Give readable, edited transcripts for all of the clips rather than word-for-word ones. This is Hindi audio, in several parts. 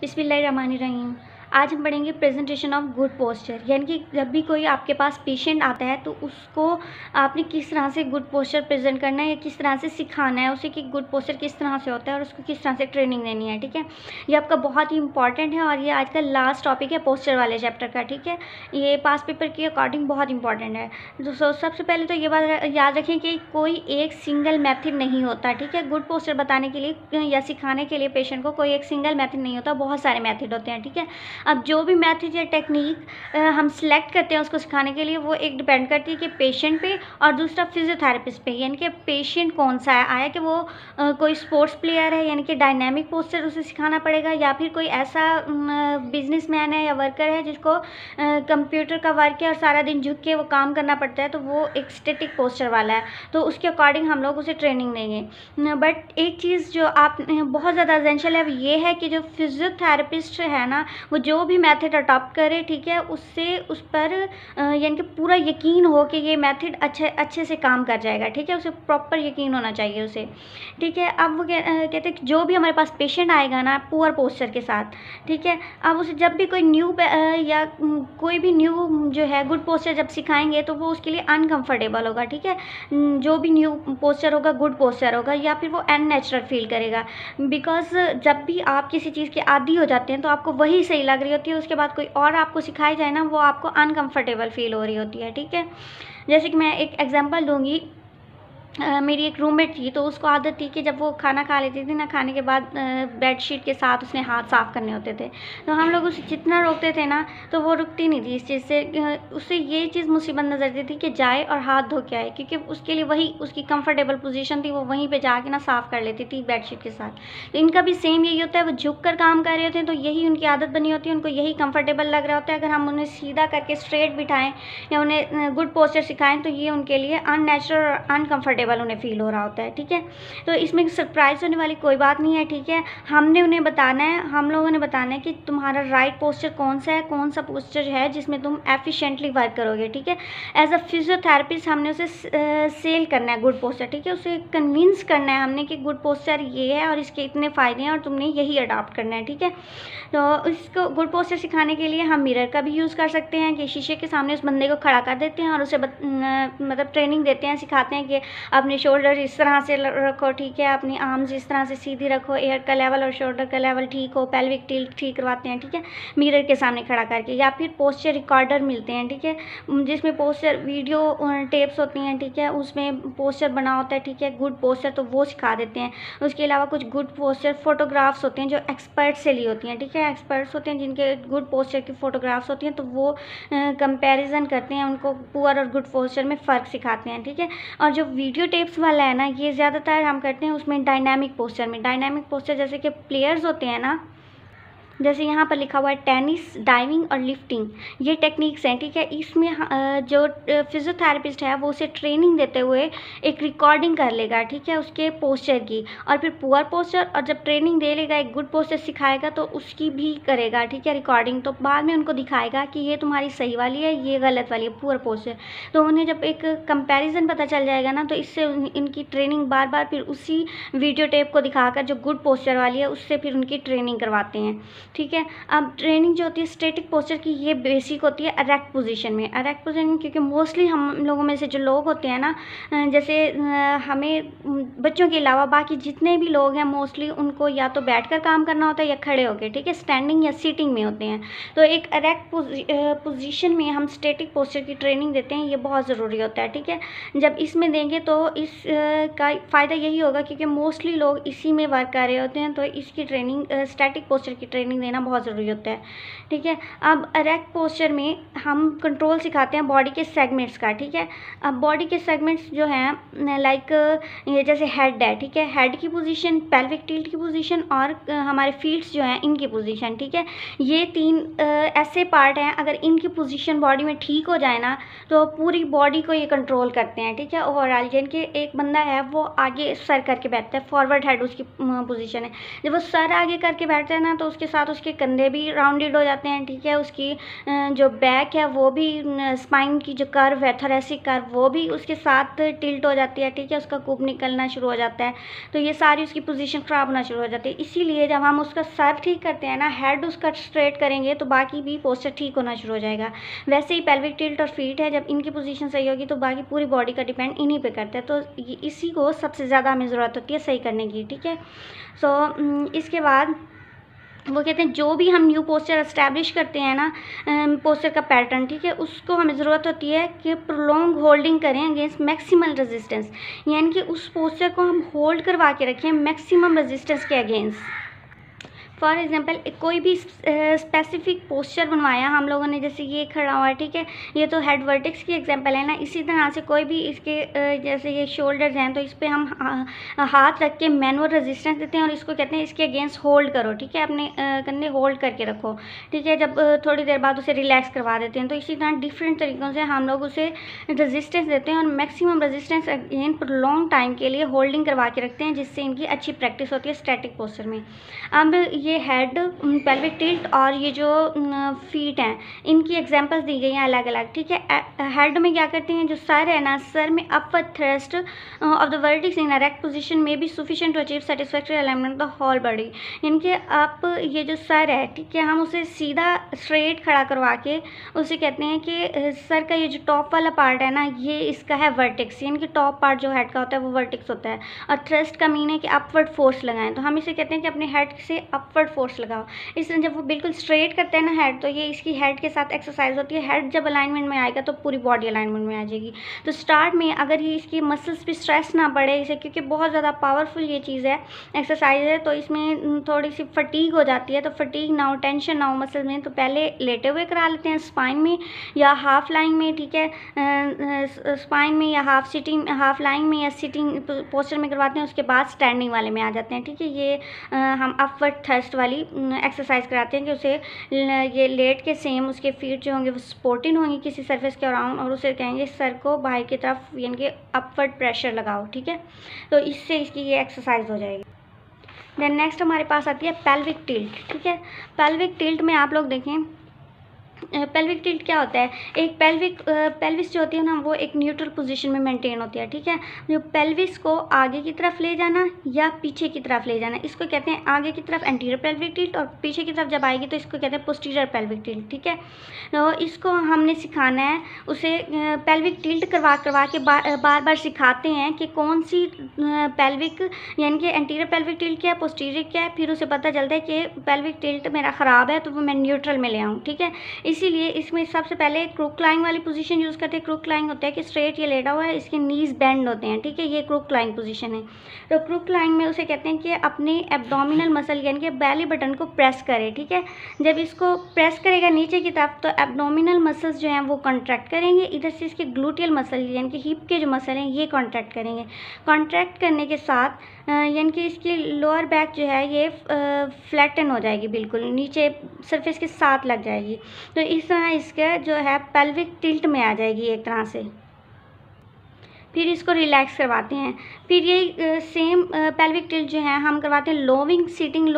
बिस्मिल्लाहिर्रहमानिर्रहीम। आज हम पढ़ेंगे प्रेजेंटेशन ऑफ गुड पोस्चर, यानी कि जब भी कोई आपके पास पेशेंट आता है तो उसको आपने किस तरह से गुड पोस्चर प्रेजेंट करना है या किस तरह से सिखाना है उसे कि गुड पोस्चर किस तरह से होता है और उसको किस तरह से ट्रेनिंग देनी है। ठीक है, ये आपका बहुत ही इंपॉर्टेंट है और ये आज का लास्ट टॉपिक है पोस्चर वाले चैप्टर का। ठीक है, ये पास पेपर के अकॉर्डिंग बहुत इंपॉर्टेंट है। तो सबसे पहले तो ये बात याद रखें कि कोई एक सिंगल मेथड नहीं होता। ठीक है, गुड पोस्चर बताने के लिए या सिखाने के लिए पेशेंट को कोई एक सिंगल मेथड नहीं होता, बहुत सारे मेथड होते हैं। ठीक है, अब जो भी मेथड या टेक्निक हम सिलेक्ट करते हैं उसको सिखाने के लिए, वो एक डिपेंड करती है कि पेशेंट पे और दूसरा फिजियोथेरेपिस्ट पे, यानी कि पेशेंट कौन सा है, आया कि वो कोई स्पोर्ट्स प्लेयर है यानी कि डायनामिक पोस्चर उसे सिखाना पड़ेगा, या फिर कोई ऐसा बिजनेसमैन है या वर्कर है जिसको कंप्यूटर का वर्क है और सारा दिन झुक के वो काम करना पड़ता है, तो वो एक स्टैटिक पोस्चर वाला है, तो उसके अकॉर्डिंग हम लोग उसे ट्रेनिंग देंगे। बट एक चीज़ जो आप बहुत ज़्यादा एसेंशियल है वो ये है कि जो फिजियोथेरेपिस्ट है ना, वो जो भी मेथड अडॉप्ट करे, ठीक है, उससे उस पर यानी कि पूरा यकीन हो कि ये मेथड अच्छे से काम कर जाएगा। ठीक है, उसे प्रॉपर यकीन होना चाहिए उसे। ठीक है, अब वो कहते हैं कि जो भी हमारे पास पेशेंट आएगा ना पुअर पोस्चर के साथ, ठीक है, अब उसे जब भी कोई न्यू या कोई भी न्यू जो है गुड पोस्चर जब सिखाएंगे तो वो उसके लिए अनकंफर्टेबल होगा। ठीक है, जो भी न्यू पोस्चर होगा गुड पोस्चर होगा या फिर वो अननेचुरल फील करेगा, बिकॉज जब भी आप किसी चीज़ के आदी हो जाते हैं तो आपको वही सही लग रही होती है, उसके बाद कोई और आपको सिखाई जाए ना, वो आपको अनकंफर्टेबल फील हो रही होती है। ठीक है, जैसे कि मैं एक एग्जांपल दूंगी। मेरी एक रूममेट थी, तो उसको आदत थी कि जब वो खाना खा लेती थी ना, खाने के बाद बेडशीट के साथ उसने हाथ साफ़ करने होते थे, तो हम लोग उसे जितना रोकते थे ना तो वो रुकती नहीं थी इस चीज़ से। उससे ये चीज़ मुसीबत नज़र आती थी कि जाए और हाथ धो के आए, क्योंकि उसके लिए वही उसकी कंफर्टेबल पोजीशन थी, वो वहीं पे जाके ना साफ़ कर लेती थी बेडशीट के साथ। तो इनका भी सेम यही होता है, वो झुक कर काम कर रहे होते हैं तो यही उनकी आदत बनी होती है, उनको यही कंफर्टेबल लग रहा होता है। अगर हम उन्हें सीधा करके स्ट्रेट बिठाएं या उन्हें गुड पोस्चर सिखाएं तो ये उनके लिए अननेचुरल और अनकंफर्टेबल उन्हें फील हो रहा होता है। ठीक है, तो इसमें सरप्राइज होने वाली कोई बात नहीं है। ठीक है, हमने उन्हें बताना है, हम लोगों ने बताना है कि तुम्हारा राइट पोस्चर कौन सा है, कौन सा पोस्चर है जिसमें तुम एफिशिएंटली वर्क करोगे। ठीक है, एज अ फिजियोथेरेपिस्ट हमने उसे सेल करना है गुड पोस्चर। ठीक है, उसे कन्विंस करना है हमने कि गुड पोस्चर ये है और इसके इतने फ़ायदे हैं और तुमने यही अडॉप्ट करना है। ठीक है, तो इसको गुड पोस्चर सिखाने के लिए हम मिरर का भी यूज़ कर सकते हैं कि शीशे के सामने उस बंदे को खड़ा कर देते हैं और उसे मतलब ट्रेनिंग देते हैं, सिखाते हैं कि अपने शोल्डर इस तरह से रखो। ठीक है, अपनी आर्म्स इस तरह से सीधी रखो, एयर का लेवल और शोल्डर का लेवल ठीक हो, पेल्विक टिल्ट ठीक करवाते हैं। ठीक है, मिरर के सामने खड़ा करके, या फिर पोस्चर रिकॉर्डर मिलते हैं। ठीक है, जिसमें पोस्चर वीडियो टेप्स होती हैं। ठीक है, उसमें पोस्चर बना होता है। ठीक है, गुड पोस्चर, तो वो सिखा देते हैं। उसके अलावा कुछ गुड पोस्चर फोटोग्राफ्स होते हैं जो एक्सपर्ट से ली होती हैं। ठीक है, एक्सपर्ट्स होते हैं जिनके गुड पोस्चर की फ़ोटोग्राफ्स होती हैं, तो वो कंपैरिजन करते हैं, उनको पुअर और गुड पोस्चर में फ़र्क सिखाते हैं। ठीक है, और जो वीडियो टेप्स वाला है ना, ये ज़्यादातर हम करते हैं उसमें डायनामिक पोस्चर में। डायनामिक पोस्चर जैसे कि प्लेयर्स होते हैं ना, जैसे यहाँ पर लिखा हुआ है टेनिस, डाइविंग और लिफ्टिंग, ये टेक्निक्स हैं। ठीक है, इसमें जो फिजियोथेरेपिस्ट है वो उसे ट्रेनिंग देते हुए एक रिकॉर्डिंग कर लेगा। ठीक है, उसके पोस्चर की, और फिर पुअर पोस्चर, और जब ट्रेनिंग दे लेगा एक गुड पोस्चर सिखाएगा तो उसकी भी करेगा। ठीक है, रिकॉर्डिंग, तो बाद में उनको दिखाएगा कि ये तुम्हारी सही वाली है, ये गलत वाली है पुअर पोस्चर। तो उन्हें जब एक कंपेरिजन पता चल जाएगा ना, तो इससे इनकी ट्रेनिंग बार बार फिर उसी वीडियो टेप को दिखाकर जो गुड पोस्चर वाली है उससे फिर उनकी ट्रेनिंग करवाते हैं। ठीक है, अब ट्रेनिंग जो होती है स्टैटिक पोस्चर की, ये बेसिक होती है इरेक्ट पोजीशन में। इरेक्ट पोजीशन क्योंकि मोस्टली हम लोगों में से जो लोग होते हैं ना, जैसे हमें बच्चों के अलावा बाकी जितने भी लोग हैं मोस्टली उनको या तो बैठकर काम करना होता है या खड़े होकर। ठीक है, स्टैंडिंग या सिटिंग में होते हैं, तो एक इरेक्ट पोजीशन में हम स्टैटिक पोस्चर की ट्रेनिंग देते हैं, ये बहुत ज़रूरी होता है। ठीक है, जब इसमें देंगे तो इस का फ़ायदा यही होगा क्योंकि मोस्टली लोग इसी में वर्क कर रहे होते हैं, तो इसकी ट्रेनिंग स्टैटिक पोस्चर की ट्रेनिंग देना बहुत ज़रूरी होता है। ठीक है, अब इरेक्ट पोस्चर में हम कंट्रोल सिखाते हैं बॉडी के सेगमेंट्स का। ठीक है, अब बॉडी के सेगमेंट्स जो हैं लाइक ये जैसे हेड है। ठीक है, हेड की पोजीशन, पेल्विक टिल्ट की पोजीशन और हमारे फीट्स जो हैं इनकी पोजीशन। ठीक है, ये तीन ऐसे पार्ट हैं, अगर इनकी पोजीशन बॉडी में ठीक हो जाए ना तो पूरी बॉडी को ये कंट्रोल करते हैं। ठीक है, ओवरऑल यानी कि एक बंदा है वो आगे सर करके बैठता है, फॉरवर्ड हेड उसकी पोजीशन है, जब वो सर आगे करके बैठता है ना तो उसके साथ साथ उसके कंधे भी राउंडेड हो जाते हैं, ठीक है। उसकी जो बैक है वो भी, स्पाइन की जो कर्व है, थोरेसिक कर्व, वो भी उसके साथ टिल्ट हो जाती है, ठीक है। उसका कुब निकलना शुरू हो जाता है, तो ये सारी उसकी पोजीशन ख़राब होना शुरू हो जाती है। इसीलिए जब हम उसका सर ठीक करते हैं ना, हेड उसका स्ट्रेट करेंगे तो बाकी भी पोस्चर ठीक होना शुरू हो जाएगा। वैसे ही पेल्विक टिल्ट और फीट है, जब इनकी पोजीशन सही होगी तो बाकी पूरी बॉडी का डिपेंड इन्हीं पे करता है। तो इसी को सबसे ज़्यादा हमें ज़रूरत होती है सही करने की, ठीक है। सो इसके बाद वो कहते हैं जो भी हम न्यू पोस्चर एस्टैब्लिश करते हैं ना, पोस्चर का पैटर्न, ठीक है, उसको हमें ज़रूरत होती है कि प्रोलॉन्ग होल्डिंग करें अगेंस्ट मैक्सिमम रेजिस्टेंस, यानी कि उस पोस्चर को हम होल्ड करवा के रखें मैक्सिमम रेजिस्टेंस के अगेंस्ट। फॉर एग्जांपल कोई भी स्पेसिफिक पोस्चर बनवाया हम लोगों ने, जैसे ये खड़ा हुआ है, ठीक है, ये तो हेड वर्टेक्स की एग्जांपल है ना। इसी तरह से कोई भी इसके जैसे ये शोल्डर्स हैं, तो इस पर हम हाथ रख के मैनुअल रेजिस्टेंस देते हैं और इसको कहते हैं इसके अगेंस्ट होल्ड करो, ठीक है, अपने कंधे होल्ड करके रखो, ठीक है। जब थोड़ी देर बाद उसे रिलैक्स करवा देते हैं। तो इसी तरह डिफरेंट तरीक़ों से हम लोग उसे रेजिस्टेंस देते हैं और मैक्सिमम रेजिस्टेंस अगेन पर लॉन्ग टाइम के लिए होल्डिंग करवा के रखते हैं, जिससे इनकी अच्छी प्रैक्टिस होती है स्टैटिक पोस्चर में। अब ये हेड, पेल्विक टिल्ट और ये जो फीट हैं, इनकी एग्जांपल्स दी गई हैं अलग अलग, ठीक है। हेड में क्या करते हैं, जो सर है ना, सर में upward thrust of the vertex in erect position में be sufficient to achieve satisfactory alignment of the whole body, यानी कि आप ये जो सर है, ठीक है, हम उसे सीधा स्ट्रेट खड़ा करवा के उसे कहते हैं कि सर का ये जो टॉप वाला पार्ट है ना, ये इसका है वर्टेक्स, यानी कि टॉप पार्ट जो हेड का होता है वो वर्टेक्स होता है। और थ्रस्ट का मीन है कि अपवर्ड फोर्स लगाएं, तो हम इसे कहते हैं कि अपने हेड से अपवर्ड फोर्स लगाओ। इस तरह जब वो बिल्कुल स्ट्रेट करते हैं ना हेड, तो ये इसकी हेड के साथ एक्सरसाइज होती है। हेड जब अलाइनमेंट में आएगा तो पूरी बॉडी अलाइनमेंट में आ जाएगी। तो स्टार्ट में अगर ये इसकी मसल्स पे स्ट्रेस ना पड़े इसे, क्योंकि बहुत ज़्यादा पावरफुल ये चीज़ है, एक्सरसाइज है, तो इसमें थोड़ी सी फटीग हो जाती है। तो फटीग ना हो, टेंशन ना हो मसल में, तो पहले लेटे हुए करा लेते हैं स्पाइन में या हाफ लाइन में, ठीक है, स्पाइन में या हाफ लाइन में या सिटिंग पोस्चर में करवाते हैं। उसके बाद स्टैंडिंग वाले में आ जाते हैं, ठीक है। ये हम अपवर्ड थ्रस्ट वाली एक्सरसाइज कराते हैं कि उसे ये लेट के सेम उसके फीट जो होंगे वो सपोर्टिंग होंगी किसी सरफेस के अराउंड, और उसे कहेंगे सर को बाहर की तरफ यानी कि अपवर्ड प्रेशर लगाओ, ठीक है। तो इससे इसकी ये एक्सरसाइज हो जाएगी। देन नेक्स्ट हमारे पास आती है पेल्विक टिल्ट, ठीक है। पेल्विक टिल्ट में आप लोग देखें, पेल्विक टिल्ट क्या होता है, एक पेल्विस जो होती है ना, वो एक न्यूट्रल पोजीशन में मेंटेन होती है, ठीक है। जो पेल्विस को आगे की तरफ ले जाना या पीछे की तरफ ले जाना, इसको कहते हैं आगे की तरफ एंटीरियर पेल्विक टिल्ट, और पीछे की तरफ जब आएगी तो इसको कहते हैं पोस्टीरियर पेल्विक टिल्ट, ठीक है। तो इसको हमने सिखाना है, उसे पेल्विक टिल्ट करवा के बार बार सिखाते हैं कि कौन सी पेल्विक यानी कि एंटीरियर पेल्विक टिल्ट क्या है, पोस्टीरियर क्या है, फिर उसे पता चलता है कि पेल्विक टिल्ट मेरा ख़राब है तो वो मैं न्यूट्रल में ले आऊँ, ठीक है। इसीलिए इसमें सबसे पहले क्रूक लाइंग वाली पोजीशन यूज़ करते हैं। क्रूक लाइंग होता है कि स्ट्रेट ये लेटा हुआ है, इसके नीज बेंड होते हैं, ठीक है, ये क्रूक लाइंग पोजीशन है। तो क्रूक लाइंग में उसे कहते हैं कि अपने एब्डोमिनल मसल यानी कि बेली बटन को प्रेस करे, ठीक है। जब इसको प्रेस करेगा नीचे की तरफ तो एब्डोमिनल मसल्स जो हैं वो कॉन्ट्रैक्ट करेंगे, इधर से इसके ग्लूटियल मसल यानी कि हिप के जो मसल हैं ये कॉन्ट्रैक्ट करेंगे। कॉन्ट्रैक्ट करने के साथ यानी कि इसकी लोअर बैक जो है ये फ्लैटन हो जाएगी, बिल्कुल नीचे सरफेस के साथ लग जाएगी। तो इस तरह इसका जो है पेल्विक टिल्ट में आ जाएगी एक तरह से। फिर इसको रिलैक्स करवाते हैं। फिर ये सेम पेल्विक टिल्ट जो है हम करवाते हैं लोविंग सीटिंग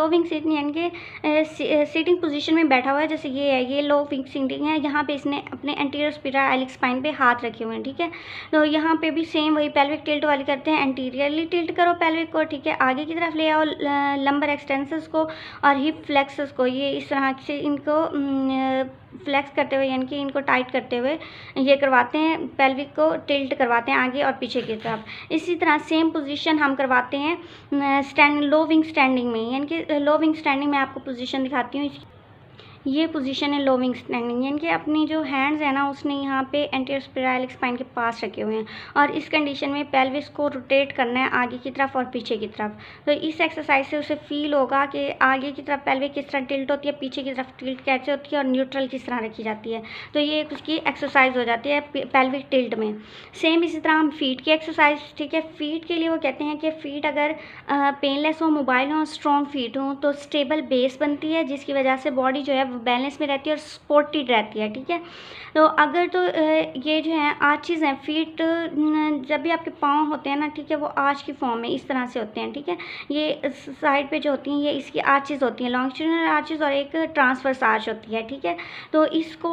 यानी कि सीटिंग पोजीशन में बैठा हुआ है, जैसे ये है, ये लोविंग सीटिंग है। यहाँ पे इसने अपने एंटीरियर स्पाइरल स्पाइन पे हाथ रखे हुए हैं, ठीक है। तो यहाँ पे भी सेम वही पेल्विक टिल्ट वाली करते हैं, एंटीरियरली टिल्ट करो पेल्विक को, ठीक है, आगे की तरफ ले आओ लंबर एक्सटेंसर्स को और हिप फ्लेक्सर्स को, ये इस तरह से इनको फ्लेक्स करते हुए यानी कि इनको टाइट करते हुए ये करवाते हैं, पेल्विक को टिल्ट करवाते हैं आगे और पीछे की तरफ। इसी तरह सेम पोजीशन हम करवाते हैं लोविंग स्टैंडिंग में, यानी कि लोविंग स्टैंडिंग में आपको पोजीशन दिखाती हूँ। ये पोजीशन है लोविंग स्टैंडिंग, यानी कि अपनी जो हैंड्स है ना उसने यहाँ पे एंटीरियर स्पाइरल स्पाइन के पास रखे हुए हैं और इस कंडीशन में पेल्विस को रोटेट करना है आगे की तरफ और पीछे की तरफ। तो इस एक्सरसाइज से उसे फील होगा कि आगे की तरफ पेल्विक किस तरह टिल्ट होती है, पीछे की तरफ टिल्ट कैसे होती है और न्यूट्रल किस तरह रखी जाती है। तो ये उसकी एक्सरसाइज हो जाती है पेल्विक टिल्ट में। सेम इसी तरह हम फीट की एक्सरसाइज, ठीक है, फीट के लिए वो कहते हैं कि फीट अगर पेनलेस हो, मोबाइल हो, स्ट्रॉन्ग फीट हो तो स्टेबल बेस बनती है, जिसकी वजह से बॉडी जो है वो बैलेंस में रहती है और सपोर्टेड रहती है, ठीक है। तो अगर तो ये जो है आर्चेज़ हैं, फीट जब भी आपके पाँव होते हैं ना, ठीक है, वो आर्च की फॉर्म में इस तरह से होते हैं, ठीक है। ये साइड पे जो होती हैं ये इसकी आर्चेज़ होती हैं, लॉन्गिट्यूडिनल आर्चेज़ और एक ट्रांसवर्स आर्च होती है, ठीक है। तो इसको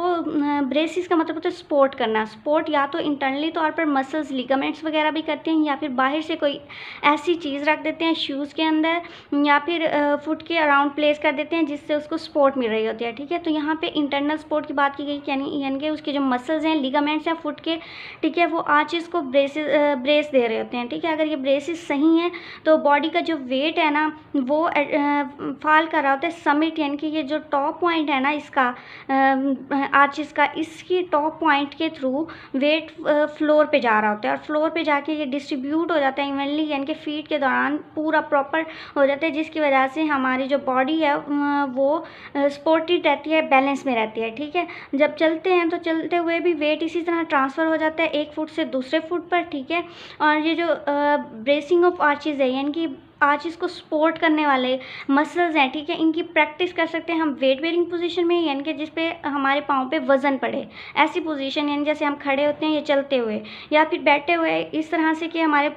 ब्रेसिस का मतलब होता है सपोर्ट करना। सपोर्ट या तो इंटरनली तौर पर मसल्स, लिगामेंट्स वगैरह भी करते हैं, या फिर बाहर से कोई ऐसी चीज़ रख देते हैं शूज़ के अंदर या फिर फुट के अराउंड प्लेस कर देते हैं जिससे उसको सपोर्ट मिल रही होती है, ठीक है। तो यहाँ पे इंटरनल सपोर्ट की बात की गई, यानी कि उसके जो मसल्स हैं, लिगामेंट्स हैं फुट के, ठीक है, वो आर्चेस को ब्रेस दे रहे होते हैं, ठीक है। अगर ये ब्रेसेस सही हैं तो बॉडी का जो वेट है ना वो फॉल कर रहा होता है समिट, यानी कि ये जो टॉप पॉइंट है ना इसका आर्चेस का, इसकी टॉप पॉइंट के थ्रू वेट फ्लोर पे जा रहा होता है और फ्लोर पे जाके ये डिस्ट्रीब्यूट हो जाता है इवनली, यानी कि फीट के दौरान पूरा प्रॉपर हो जाता है, जिसकी वजह से हमारी जो बॉडी है वो सपोर्टेड रहती है, बैलेंस में रहती है, ठीक है। जब चलते हैं तो चलते हुए भी वेट इसी तरह ट्रांसफ़र हो जाता है एक फुट से दूसरे फुट पर, ठीक है। और ये जो ब्रेसिंग ऑफ आर्चेज़ है, यानी कि आर्चेस को सपोर्ट करने वाले मसल्स हैं, ठीक है, इनकी प्रैक्टिस कर सकते हैं हम वेट बेयरिंग पोजीशन में, यानी कि जिस पे हमारे पाँव पे वज़न पड़े, ऐसी पोजीशन, यानी जैसे हम खड़े होते हैं या चलते हुए या फिर बैठे हुए, इस तरह से कि हमारे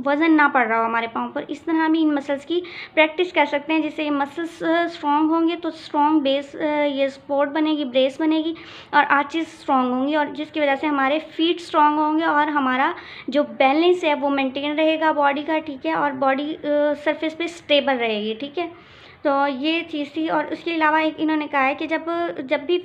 वज़न ना पड़ रहा हो हमारे पाँव पर, इस तरह हम इन मसल्स की प्रैक्टिस कर सकते हैं। जिससे ये मसल्स स्ट्रॉन्ग होंगे तो स्ट्रॉन्ग बेस, ये सपोर्ट बनेगी, ब्रेस बनेगी और आर्चेस स्ट्रॉन्ग होंगी, और जिसकी वजह से हमारे फीट स्ट्रॉन्ग होंगे और हमारा जो बैलेंस है वो मेंटेन रहेगा बॉडी का, ठीक है, और बॉडी सरफेस पे स्टेबल रहेगी, ठीक है। तो ये चीज़ थी। और उसके अलावा एक इन्होंने कहा है कि जब भी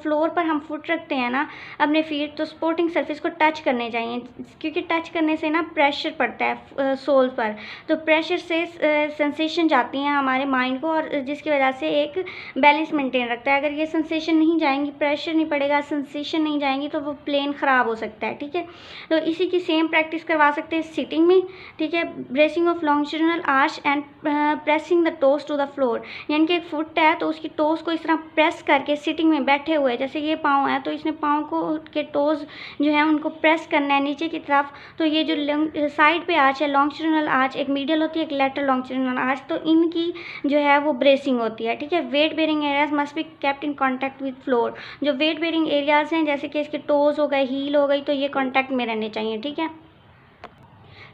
फ्लोर पर हम फुट रखते हैं ना अपने फीट, तो सपोर्टिंग सरफेस को टच करने चाहिए, क्योंकि टच करने से ना प्रेशर पड़ता है सोल पर, तो प्रेशर से सेंसेशन जाती हैं हमारे माइंड को, और जिसकी वजह से एक बैलेंस मेंटेन रखता है। अगर ये सेंसेशन नहीं जाएंगी, प्रेशर नहीं पड़ेगा, सेंसेशन नहीं जाएंगी, तो वो प्लेन ख़राब हो सकता है, ठीक है। तो इसी की सेम प्रैक्टिस करवा सकते हैं सिटिंग में, ठीक है। Bracing of longitudinal arch and pressing the toes to the floor, यानी कि एक फुट है तो उसकी टोस को इस तरह प्रेस करके सिटिंग में बैठे हुए, जैसे ये पाँव है तो इसने पाँव को के टोस जो है उनको प्रेस करना है नीचे की तरफ। तो ये जो साइड पे आर्च है, लॉन्गिट्यूडिनल आर्च, एक मीडियल होती है, एक लेटरल लॉन्गिट्यूडिनल आर्च, तो इनकी जो है वो ब्रेसिंग होती है, ठीक है। Weight bearing areas must be kept in contact with floor, जो वेट बेयरिंग एरियाज हैं जैसे कि इसके टोस हो गए, हील हो गई, तो ये कॉन्टैक्ट में रहने चाहिए, ठीक है।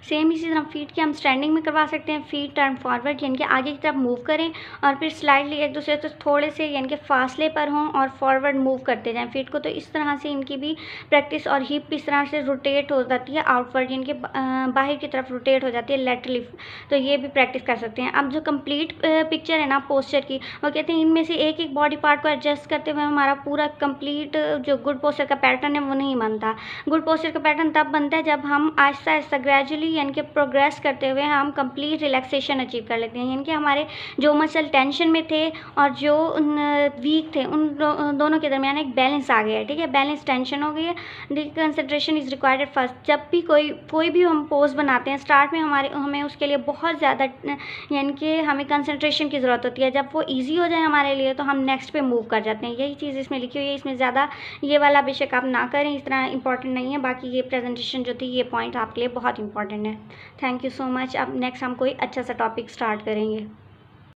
सेम इसी तरह फीट के हम स्टैंडिंग में करवा सकते हैं। फीट टर्न फॉरवर्ड, यानी कि आगे की तरफ मूव करें और फिर स्लाइडली एक दूसरे से थोड़े से यानी कि फासले पर हों और फॉरवर्ड मूव करते जाएं फीट को। तो इस तरह से इनकी भी प्रैक्टिस, और हिप इस तरह से रोटेट हो जाती है आउटवर्ड, यानी कि बाहर की तरफ रोटेट हो जाती है लेटरली, तो ये भी प्रैक्टिस कर सकते हैं। अब जो कंप्लीट पिक्चर है ना पोस्चर की, वो कहते हैं इनमें से एक एक बॉडी पार्ट को एडजस्ट करते हुए हमारा पूरा कंप्लीट जो गुड पोस्चर का पैटर्न है वो नहीं बनता। गुड पोस्चर का पैटर्न तब बनता है जब हम आहिस्ता आहिस्ता ग्रेजुअली यानी कि प्रोग्रेस करते हुए हम कंप्लीट रिलैक्सेशन अचीव कर लेते हैं, यानी कि हमारे जो मसल टेंशन में थे और जो वीक थे उन दोनों के दरमियान एक बैलेंस आ गया है, ठीक है। बैलेंस टेंशन हो गई है, कंसंट्रेशन इज़ रिक्वायर्ड फर्स्ट। जब भी कोई भी हम पोज बनाते हैं स्टार्ट में हमें उसके लिए बहुत ज़्यादा यानी कि हमें कंसंट्रेशन की ज़रूरत होती है। जब वो ईजी हो जाए हमारे लिए तो हम नेक्स्ट पे मूव कर जाते हैं। यही चीज़ इसमें लिखी हुई है, इसमें ज़्यादा ये वाला बेशक आप ना करें, इस तरह इंपॉर्टेंट नहीं है। बाकी ये प्रेजेंटेशन जो थी ये पॉइंट आपके लिए बहुत इंपॉर्टेंट है। Thank you so much. अब नेक्स्ट हम कोई अच्छा सा टॉपिक स्टार्ट करेंगे।